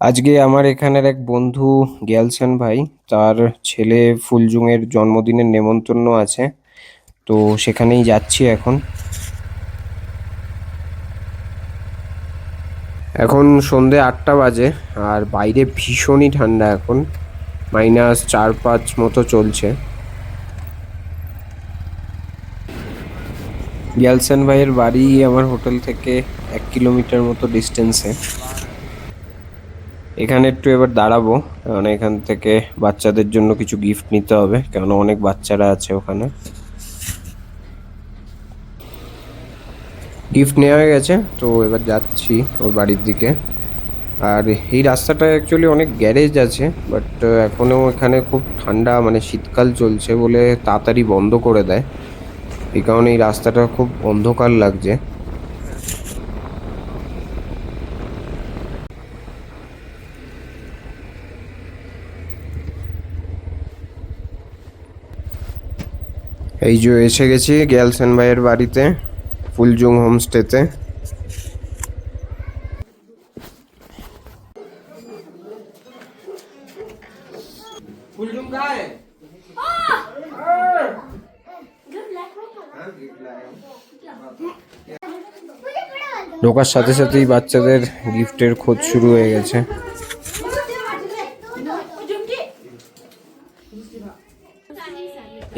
আজকে আমার এখানের এক বন্ধু গেলসেন ভাই, তার ছেলে ফুলজুঙের জন্মদিনের নেমন্তন্ন আছে। তো সেখানেই যাচ্ছি এখন। এখন সন্ধে 8টা বাজে। আর বাইরে ভীষণই ঠান্ডা এখন, -4-5 মতো চলছে। গেলসেন ভাইয়ের বাড়ি আমার হোটেল থেকে 1 কিলোমিটার মতো ডিস্টেন্সে। এখানে একটু এবার দাঁড়াবো, কারণ এখান থেকে বাচ্চাদের জন্য কিছু গিফট নিতে হবে, কেন অনেক বাচ্চারা আছে ওখানে। গিফট নেওয়া হয়ে গেছে, তো এবার যাচ্ছি ওর বাড়ির দিকে। আর এই রাস্তাটা অ্যাকচুয়ালি অনেক গ্যারেজ আছে, বাট এখনও এখানে খুব ঠান্ডা, মানে শীতকাল চলছে বলে তাড়াতাড়ি বন্ধ করে দেয়। এই কারণে এই রাস্তাটা খুব অন্ধকার লাগছে। এই যে এসে গেছি গেলসেন ভাইয়ের বাড়িতে, ফুলজুং হোমস্টেতে। ঢোকার সাথে সাথেই বাচ্চাদের গিফটের খোঁজ শুরু হয়ে গেছে।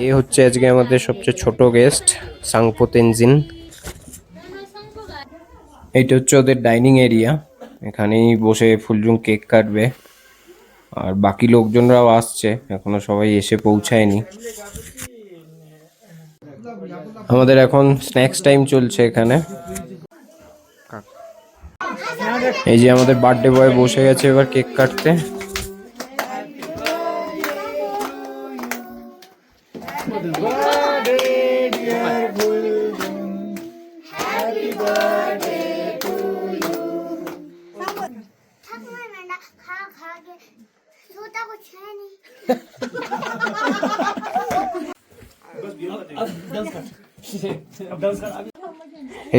এ হচ্ছে আজকে আমাদের সবচেয়ে ছোট গেস্ট, সাংপো তেনজিন। এইটা হচ্ছে ওদের ডাইনিং এরিয়া, এখানেই বসে ফুলজুং কেক কাটবে। আর বাকি লোকজনরাও আসছে, এখনো সবাই এসে পৌঁছায়নি। আমাদের এখন স্ন্যাক্স টাইম চলছে এখানে। এই যে আমাদের বার্থডে বয় বসে গেছে এবার কেক কাটতে।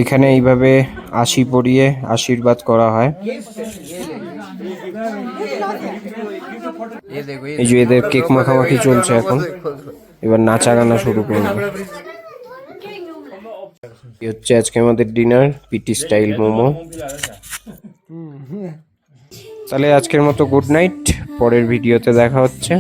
এখানে এইভাবে আশি পরিয়ে আশীর্বাদ করা হয়। এই যে এদের কেক মাখামাখি চলছে এখন, এবার নাচা গানা শুরু করবে। এই হচ্ছে আজকে আমাদের ডিনার, পিটি স্টাইল মোমো। তাহলে আজকের মতো গুড নাইট, পরের ভিডিওতে দেখা হচ্ছে।